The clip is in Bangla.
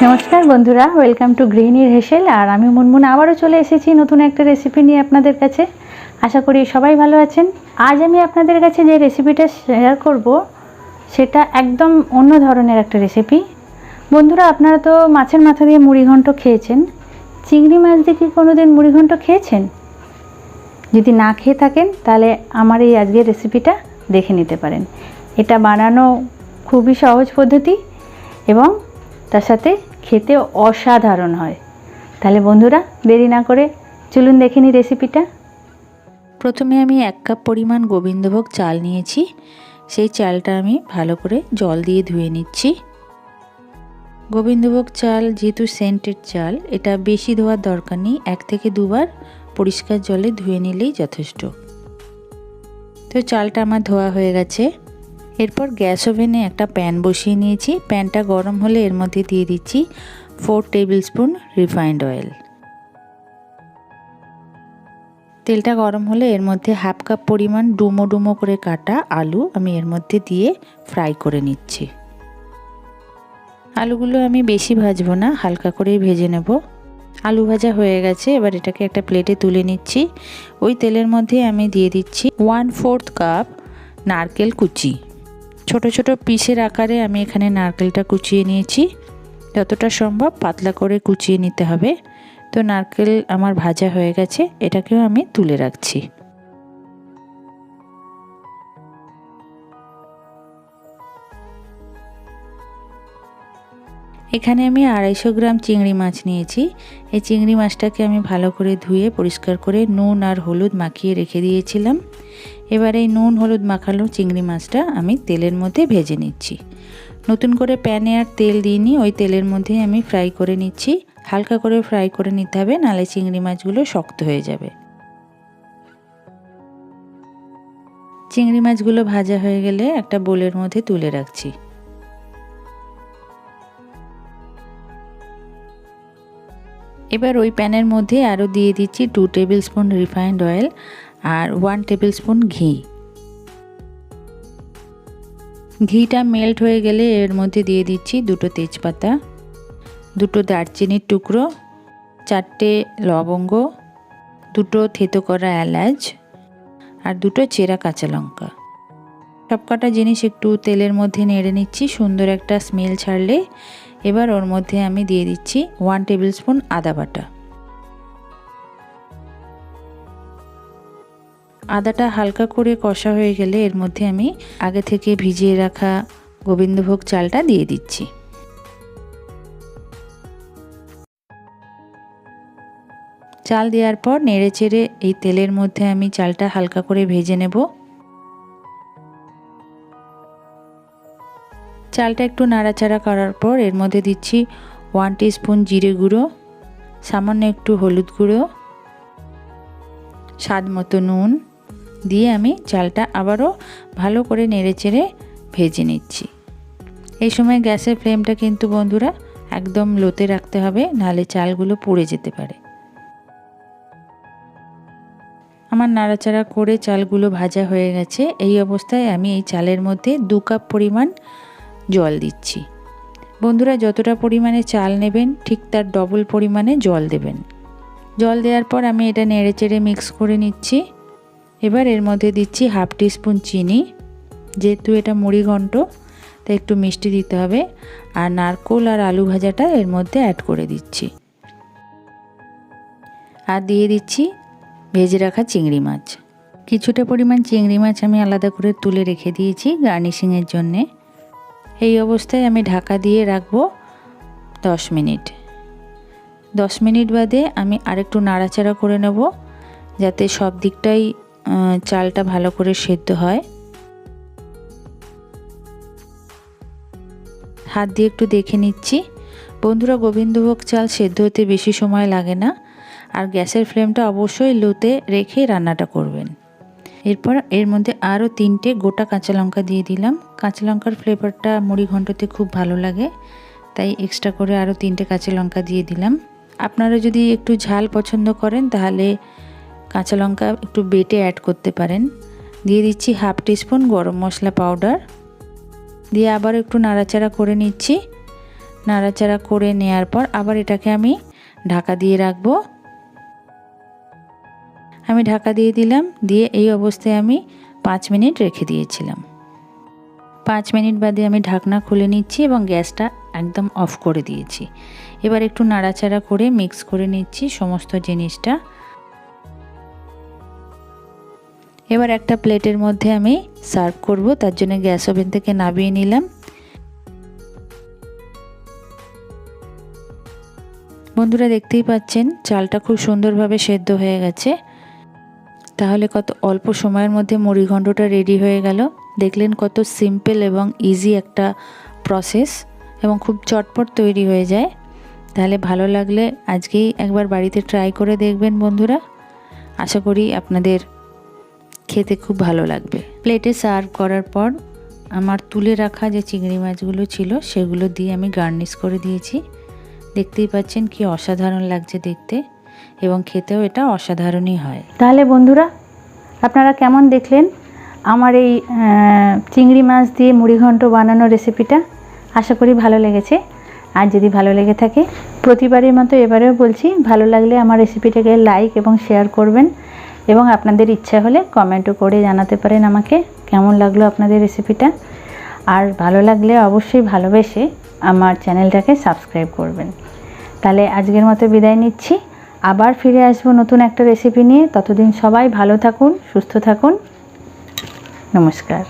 नमस्कार बंधुरा वेलकम टू ग्रिहिनीर हेसेल और आमी मुनमुन आबारो चले एसेछि नतून एकटा रेसिपि निये आपनादेर काछे। आशा करी सबाई भालो आछेन। आज आमी आपनादेर काछे जे रेसिपिटा शेयर करब सेटा एकदम अन्य धरनेर एकटा रेसिपि। बंधुरा आपनारा तो माछेर माथा दिये मुड़ी घंट खेयेछेन, चिंगड़ी माछ दिये कि कोनोदिन मुड़ी घंट खेयेछेन? यदि ना खेये थाकेन ताहले आमार एई आजकेर रेसिपिटा देखे निते पारेन। एटा बानानो खूबই সহজ পদ্ধতি এবং তার সাথে খেতে অসাধারণ হয়। তাহলে বন্ধুরা দেরি না করে চলুন দেখে নিই রেসিপিটা। প্রথমে আমি 1 কাপ পরিমাণ গোবিন্দভোগ চাল নিয়েছি। সেই চালটা আমি ভালো করে জল দিয়ে ধুয়ে নিচ্ছি। গোবিন্দভোগ চাল যেহেতু সেন্টেড চাল, এটা বেশি ধোয়ার দরকার নেই, 1 থেকে 2 বার পরিষ্কার জলে ধুয়ে নিলেই যথেষ্ট। তো চালটা আমার ধোয়া হয়ে গেছে। এরপর গ্যাস ওভেনে একটা প্যান বসিয়ে নিয়েছি। প্যানটা গরম হলে এর মধ্যে দিয়ে দিচ্ছি 4 টেবিল স্পুন রিফাইন্ড অয়েল। তেলটা গরম হলে এর মধ্যে 1/2 কাপ পরিমাণ ডুমো ডুমো করে কাটা আলু আমি এর মধ্যে দিয়ে ফ্রাই করে নিচ্ছি। আলুগুলো আমি বেশি ভাজবো না, হালকা করেই ভেজে নেব। আলু ভাজা হয়ে গেছে, এবার এটাকে একটা প্লেটে তুলে নিচ্ছি। ওই তেলের মধ্যে আমি দিয়ে দিচ্ছি 1/4 কাপ নারকেল কুচি। ছোট ছোট পিসের আকারে আমি এখানে নারকেলটা কুচিয়ে নিয়েছি। যতটা সম্ভব পাতলা করে কুচিয়ে নিতে হবে। তো নারকেল আমার ভাজা হয়ে গেছে, এটাকেও আমি তুলে রাখছি। এখানে আমি 250 গ্রাম চিংড়ি মাছ নিয়েছি। এই চিংড়ি মাছটাকে আমি ভালো করে ধুয়ে পরিষ্কার করে নুন আর হলুদ মাখিয়ে রেখে দিয়েছিলাম। এবার এই নুন হলুদ মাখানো চিংড়ি মাছটা আমি তেলের মধ্যে ভেজে নিচ্ছি। নতুন করে প্যানে আর তেল দিইনি, ওই তেলের মধ্যেই আমি ফ্রাই করে নিচ্ছি। হালকা করে ফ্রাই করে নিতে হবে, নাহলে চিংড়ি মাছগুলো শক্ত হয়ে যাবে। চিংড়ি মাছগুলো ভাজা হয়ে গেলে একটা বোলের মধ্যে তুলে রাখছি। এবার ওই প্যানের মধ্যে আরও দিয়ে দিচ্ছি 2 টেবিল স্পুন রিফাইন্ড অয়েল আর 1 টেবিল স্পুন ঘি। ঘিটা মেল্ট হয়ে গেলে এর মধ্যে দিয়ে দিচ্ছি 2টো তেজপাতা, 2টো দারচিনির টুকরো, 4টে লবঙ্গ, 2টো থেতো করা এলাচ আর 2টো চেরা কাঁচা লঙ্কা। সবকটা জিনিস একটু তেলের মধ্যে নেড়ে নিচ্ছি। সুন্দর একটা স্মেল ছাড়লে এবার ওর মধ্যে আমি দিয়ে দিচ্ছি 1 টেবিল স্পুন আদা বাটা। আদাটা হালকা করে কষা হয়ে গেলে এর মধ্যে আমি আগে থেকে ভিজিয়ে রাখা গোবিন্দভোগ চালটা দিয়ে দিচ্ছি। চাল দেওয়ার পর নেড়ে চেড়ে এই তেলের মধ্যে আমি চালটা হালকা করে ভেজে নেব। চালটা একটু নাড়াচাড়া করার পর এর মধ্যে দিচ্ছি 1 টিস্পুন জিরে গুঁড়ো, সামান্য একটু হলুদ গুঁড়ো, স্বাদ মতো নুন দিয়ে আমি চালটা আবারও ভালো করে নেড়েচেড়ে ভেজে নিচ্ছি। এই সময় গ্যাসের ফ্লেমটা কিন্তু বন্ধুরা একদম লোতে রাখতে হবে, নাহলে চালগুলো পুড়ে যেতে পারে। আমার নাড়াচাড়া করে চালগুলো ভাজা হয়ে গেছে। এই অবস্থায় আমি এই চালের মধ্যে 2 কাপ পরিমাণ জল দিচ্ছি। বন্ধুরা যতটা পরিমাণে চাল নেবেন ঠিক তার ডবল পরিমাণে জল দেবেন। জল দেওয়ার পর আমি এটা নেড়েচেড়ে মিক্স করে নিচ্ছি। এবার এর মধ্যে দিচ্ছি 1/2 টিস্পুন চিনি। যেহেতু এটা মুড়ি ঘন্ট তাই একটু মিষ্টি দিতে হবে। আর নারকেল আর আলু ভাজাটা এর মধ্যে অ্যাড করে দিচ্ছি। আর দিয়ে দিচ্ছি ভেজে রাখা চিংড়ি মাছ। কিছুটা পরিমাণ চিংড়ি মাছ আমি আলাদা করে তুলে রেখে দিয়েছি গার্নিশিংয়ের জন্যে। এই অবস্থায় আমি ঢাকা দিয়ে রাখবো 10 মিনিট। 10 মিনিট বাদে আমি আরেকটু নাড়াচাড়া করে নেব, যাতে সব দিকটাই চালটা ভালো করে সেদ্ধ হয়। হাত দিয়ে একটু দেখে নিচ্ছি। বন্ধুরা গোবিন্দভোগ চাল সেদ্ধ হতে বেশি সময় লাগে না, আর গ্যাসের ফ্লেমটা অবশ্যই লোতে রেখে রান্নাটা করবেন। এরপর এর মধ্যে আরও 3টে গোটা কাঁচা লঙ্কা দিয়ে দিলাম। কাঁচা লঙ্কার ফ্লেভারটা মুড়ি ঘন্টতে খুব ভালো লাগে, তাই এক্সট্রা করে আরও 3টে কাঁচা লঙ্কা দিয়ে দিলাম। আপনারা যদি একটু ঝাল পছন্দ করেন তাহলে কাঁচা লঙ্কা একটু বেটে অ্যাড করতে পারেন। দিয়ে দিচ্ছি 1/2 টিস্পুন গরম মশলা পাউডার, দিয়ে আবার একটু নাড়াচাড়া করে নিচ্ছি। নাড়াচাড়া করে নেওয়ার পর আবার এটাকে আমি ঢাকা দিয়ে রাখবো। আমি ঢাকা দিয়ে দিলাম, দিয়ে এই অবস্থায় আমি 5 মিনিট রেখে দিয়েছিলাম। 5 মিনিট বাদে আমি ঢাকনা খুলে নিচ্ছি এবং গ্যাসটা একদম অফ করে দিয়েছি। এবার একটু নাড়াচাড়া করে মিক্স করে নিচ্ছি সমস্ত জিনিসটা। এবার একটা প্লেটের মধ্যে আমি সার্ভ করব, তার জন্য গ্যাস ওভেন থেকে নামিয়ে নিলাম। বন্ধুরা দেখতেই পাচ্ছেন চালটা খুব সুন্দরভাবে সেদ্ধ হয়ে গেছে। তাহলে কত অল্প সময়ের মধ্যে মুড়ি ঘন্টটা রেডি হয়ে গেল। দেখলেন কত সিম্পল এবং ইজি একটা প্রসেস এবং খুব চটপট তৈরি হয়ে যায়। তাহলে ভালো লাগলে আজকেই একবার বাড়িতে ট্রাই করে দেখবেন বন্ধুরা। আশা করি আপনাদের খেতে খুব ভালো লাগবে। প্লেটে সার্ভ করার পর আমার তুলে রাখা যে চিংড়ি মাছগুলো ছিল সেগুলো দিয়ে আমি গার্নিশ করে দিয়েছি। দেখতেই পাচ্ছেন কি অসাধারণ লাগছে দেখতে এবং খেতেও এটা অসাধারণই হয়। তাহলে বন্ধুরা আপনারা কেমন দেখলেন আমার এই চিংড়ি মাছ দিয়ে মুড়ি ঘন্ট বানানোর রেসিপিটা? আশা করি ভালো লেগেছে। আর যদি ভালো লেগে থাকে প্রতিবারের মতো এবারেও বলছি, ভালো লাগলে আমার রেসিপিটাকে লাইক এবং শেয়ার করবেন এবং আপনাদের ইচ্ছা হলে কমেন্টও করে জানাতে পারেন আমাকে কেমন লাগলো আপনাদের রেসিপিটা। আর ভালো লাগলে অবশ্যই ভালোবেসে আমার চ্যানেলটাকে সাবস্ক্রাইব করবেন। তাহলে আজকের মতো বিদায় নিচ্ছি, আবার ফিরে আসবো নতুন একটা রেসিপি নিয়ে। ততদিন সবাই ভালো থাকুন, সুস্থ থাকুন। নমস্কার।